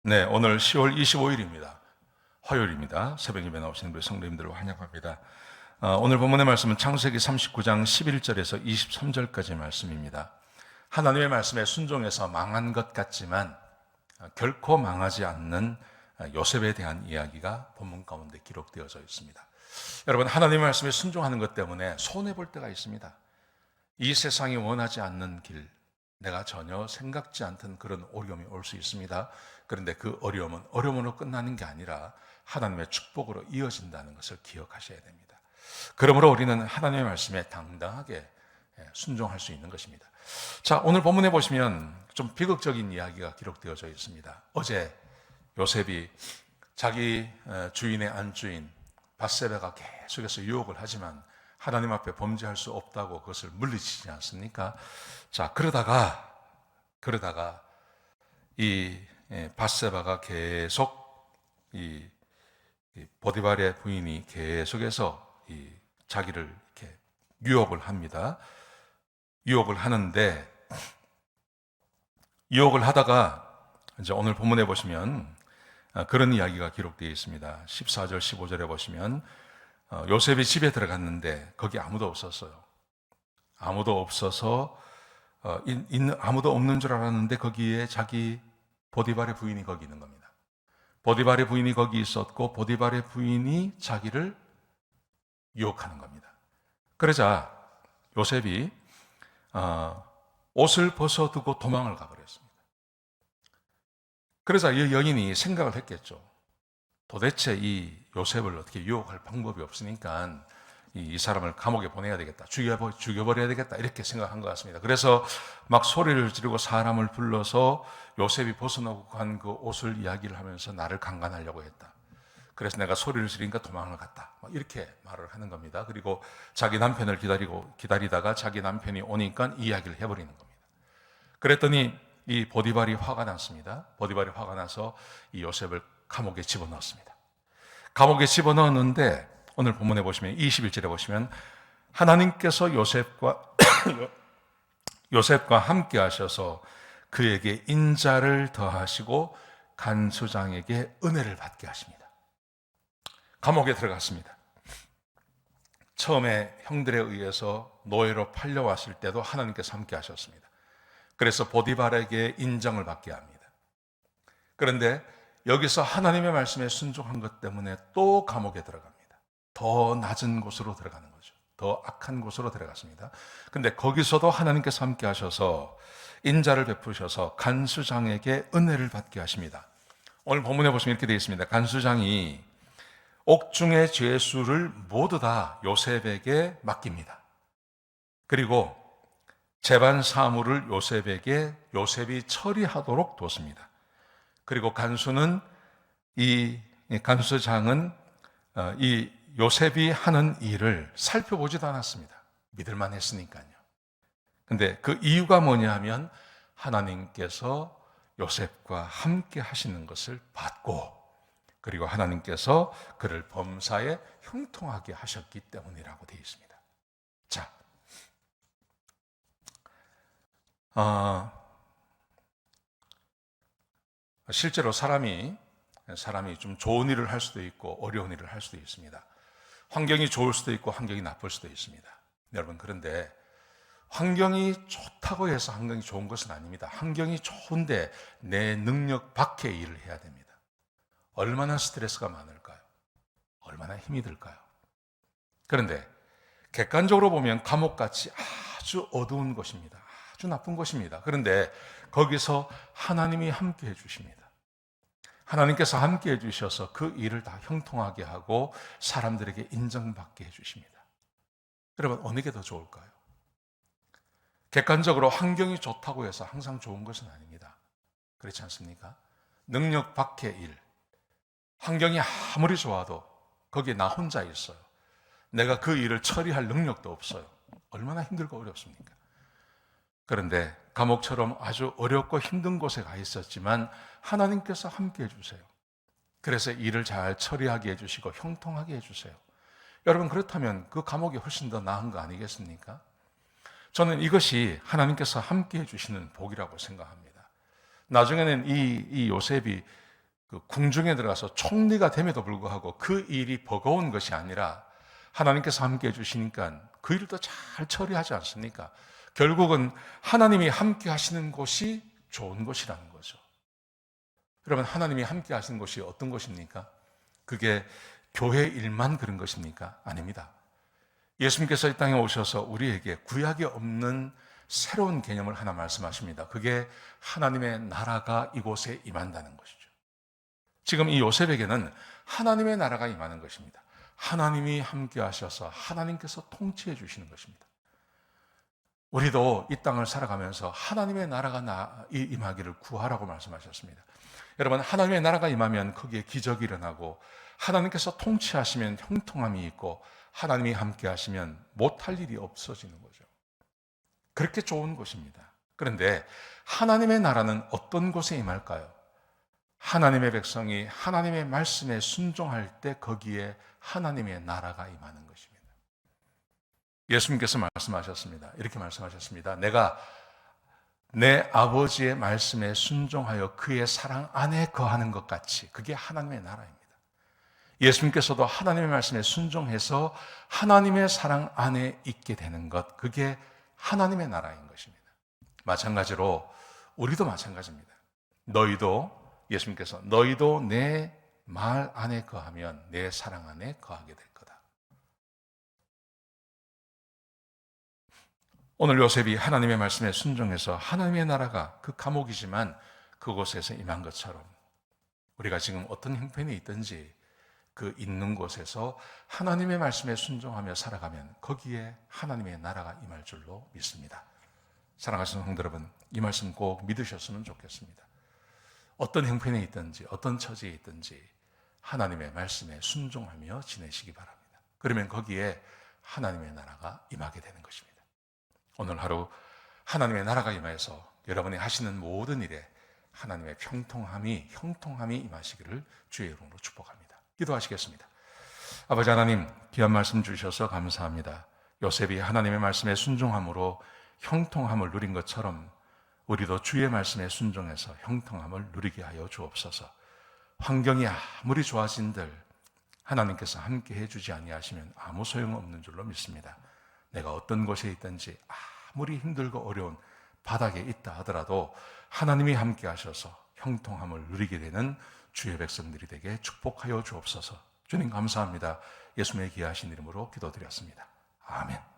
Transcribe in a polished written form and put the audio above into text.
네, 오늘 10월 25일입니다. 화요일입니다. 새벽 예배 나오시는 우리 성도님들을 환영합니다. 오늘 본문의 말씀은 창세기 39장 11절에서 23절까지 말씀입니다. 하나님의 말씀에 순종해서 망한 것 같지만 결코 망하지 않는 요셉에 대한 이야기가 본문 가운데 기록되어져 있습니다. 여러분, 하나님의 말씀에 순종하는 것 때문에 손해볼 때가 있습니다. 이 세상이 원하지 않는 길, 내가 전혀 생각지 않던 그런 어려움이 올 수 있습니다. 그런데 그 어려움은 어려움으로 끝나는 게 아니라 하나님의 축복으로 이어진다는 것을 기억하셔야 됩니다. 그러므로 우리는 하나님의 말씀에 당당하게 순종할 수 있는 것입니다. 자, 오늘 본문에 보시면 좀 비극적인 이야기가 기록되어져 있습니다. 어제 요셉이 자기 주인의 안주인 밧세바가 계속해서 유혹을 하지만 하나님 앞에 범죄할 수 없다고 그것을 물리치지 않습니까? 자, 그러다가 이 밧세바가 계속 이 보디발의 부인이 계속해서 자기를 이렇게 유혹을 합니다. 유혹을 하는데 유혹을 하다가 이제 오늘 본문에 보시면 그런 이야기가 기록되어 있습니다. 14절, 15절에 보시면 요셉이 집에 들어갔는데 거기 아무도 없었어요. 아무도 없어서 아무도 없는 줄 알았는데 거기에 자기 보디발의 부인이 거기 있는 겁니다. 보디발의 부인이 거기 있었고 보디발의 부인이 자기를 유혹하는 겁니다. 그러자 요셉이 옷을 벗어두고 도망을 가버렸습니다. 그러자 이 여인이 생각을 했겠죠. 도대체 이 요셉을 어떻게 유혹할 방법이 없으니까 이 사람을 감옥에 보내야 되겠다, 죽여버려야 되겠다, 이렇게 생각한 것 같습니다. 그래서 막 소리를 지르고 사람을 불러서 요셉이 벗어놓고 간 그 옷을 이야기를 하면서 나를 강간하려고 했다. 그래서 내가 소리를 지르니까 도망을 갔다, 이렇게 말을 하는 겁니다. 그리고 자기 남편을 기다리다가 자기 남편이 오니까 이야기를 해버리는 겁니다. 그랬더니 이 보디발이 화가 났습니다. 보디발이 화가 나서 이 요셉을 감옥에 집어넣었습니다. 감옥에 집어넣었는데 오늘 본문에 보시면 21절에 보시면 하나님께서 요셉과 함께 하셔서 그에게 인자를 더하시고 간수장에게 은혜를 받게 하십니다. 감옥에 들어갔습니다. 처음에 형들에 의해서 노예로 팔려왔을 때도 하나님께서 함께 하셨습니다. 그래서 보디발에게 인정을 받게 합니다. 그런데 여기서 하나님의 말씀에 순종한 것 때문에 또 감옥에 들어갑니다. 더 낮은 곳으로 들어가는 거죠. 더 악한 곳으로 들어갔습니다. 근데 거기서도 하나님께서 함께 하셔서 인자를 베푸셔서 간수장에게 은혜를 받게 하십니다. 오늘 본문에 보시면 이렇게 되어 있습니다. 간수장이 옥중의 죄수를 모두 다 요셉에게 맡깁니다. 그리고 재반 사물을 요셉이 처리하도록 뒀습니다. 그리고 간수장은 이 요셉이 하는 일을 살펴보지도 않았습니다. 믿을만 했으니까요. 근데 그 이유가 뭐냐 하면 하나님께서 요셉과 함께 하시는 것을 봤고, 그리고 하나님께서 그를 범사에 형통하게 하셨기 때문이라고 되어 있습니다. 자, 실제로 사람이 좀 좋은 일을 할 수도 있고 어려운 일을 할 수도 있습니다. 환경이 좋을 수도 있고 환경이 나쁠 수도 있습니다. 여러분, 그런데 환경이 좋다고 해서 환경이 좋은 것은 아닙니다. 환경이 좋은데 내 능력 밖의 일을 해야 됩니다. 얼마나 스트레스가 많을까요? 얼마나 힘이 들까요? 그런데 객관적으로 보면 감옥같이 아주 어두운 곳입니다. 아주 나쁜 곳입니다. 그런데 거기서 하나님이 함께 해주십니다. 하나님께서 함께 해주셔서 그 일을 다 형통하게 하고 사람들에게 인정받게 해주십니다. 여러분, 어느 게 더 좋을까요? 객관적으로 환경이 좋다고 해서 항상 좋은 것은 아닙니다. 그렇지 않습니까? 능력 밖의 일, 환경이 아무리 좋아도 거기에 나 혼자 있어요. 내가 그 일을 처리할 능력도 없어요. 얼마나 힘들고 어렵습니까? 그런데 감옥처럼 아주 어렵고 힘든 곳에 가 있었지만 하나님께서 함께 해주세요. 그래서 일을 잘 처리하게 해주시고 형통하게 해주세요. 여러분, 그렇다면 그 감옥이 훨씬 더 나은 거 아니겠습니까? 저는 이것이 하나님께서 함께 해주시는 복이라고 생각합니다. 나중에는 이 요셉이 그 궁중에 들어가서 총리가 됨에도 불구하고 그 일이 버거운 것이 아니라 하나님께서 함께 해주시니까 그 일도 잘 처리하지 않습니까? 결국은 하나님이 함께 하시는 곳이 좋은 곳이라는 거죠. 여러분, 하나님이 함께 하시는 곳이 어떤 곳입니까? 그게 교회 일만 그런 것입니까? 아닙니다. 예수님께서 이 땅에 오셔서 우리에게 구약이 없는 새로운 개념을 하나 말씀하십니다. 그게 하나님의 나라가 이곳에 임한다는 것이죠. 지금 이 요셉에게는 하나님의 나라가 임하는 것입니다. 하나님이 함께 하셔서 하나님께서 통치해 주시는 것입니다. 우리도 이 땅을 살아가면서 하나님의 나라가 임하기를 구하라고 말씀하셨습니다. 여러분, 하나님의 나라가 임하면 거기에 기적이 일어나고, 하나님께서 통치하시면 형통함이 있고, 하나님이 함께 하시면 못할 일이 없어지는 거죠. 그렇게 좋은 곳입니다. 그런데 하나님의 나라는 어떤 곳에 임할까요? 하나님의 백성이 하나님의 말씀에 순종할 때 거기에 하나님의 나라가 임하는 것입니다. 예수님께서 말씀하셨습니다. 이렇게 말씀하셨습니다. 내가 내 아버지의 말씀에 순종하여 그의 사랑 안에 거하는 것 같이, 그게 하나님의 나라입니다. 예수님께서도 하나님의 말씀에 순종해서 하나님의 사랑 안에 있게 되는 것, 그게 하나님의 나라인 것입니다. 마찬가지로 우리도 마찬가지입니다. 예수님께서 너희도 내 말 안에 거하면 내 사랑 안에 거하게 될 거다. 오늘 요셉이 하나님의 말씀에 순종해서 하나님의 나라가 그 감옥이지만 그곳에서 임한 것처럼, 우리가 지금 어떤 형편이 있든지 그 있는 곳에서 하나님의 말씀에 순종하며 살아가면 거기에 하나님의 나라가 임할 줄로 믿습니다. 사랑하시는 성도 여러분, 이 말씀 꼭 믿으셨으면 좋겠습니다. 어떤 형편에 있든지 어떤 처지에 있든지 하나님의 말씀에 순종하며 지내시기 바랍니다. 그러면 거기에 하나님의 나라가 임하게 되는 것입니다. 오늘 하루 하나님의 나라가 임하여서 여러분이 하시는 모든 일에 하나님의 형통함이 임하시기를 주의 이름으로 축복합니다. 기도하시겠습니다. 아버지 하나님, 귀한 말씀 주셔서 감사합니다. 요셉이 하나님의 말씀에 순종함으로 형통함을 누린 것처럼 우리도 주의 말씀에 순종해서 형통함을 누리게 하여 주옵소서. 환경이 아무리 좋아진들 하나님께서 함께 해주지 아니하시면 아무 소용없는 줄로 믿습니다. 내가 어떤 곳에 있든지 아무리 힘들고 어려운 바닥에 있다 하더라도 하나님이 함께 하셔서 형통함을 누리게 되는 주의 백성들이 되게 축복하여 주옵소서. 주님 감사합니다. 예수님의 귀하신 이름으로 기도드렸습니다. 아멘.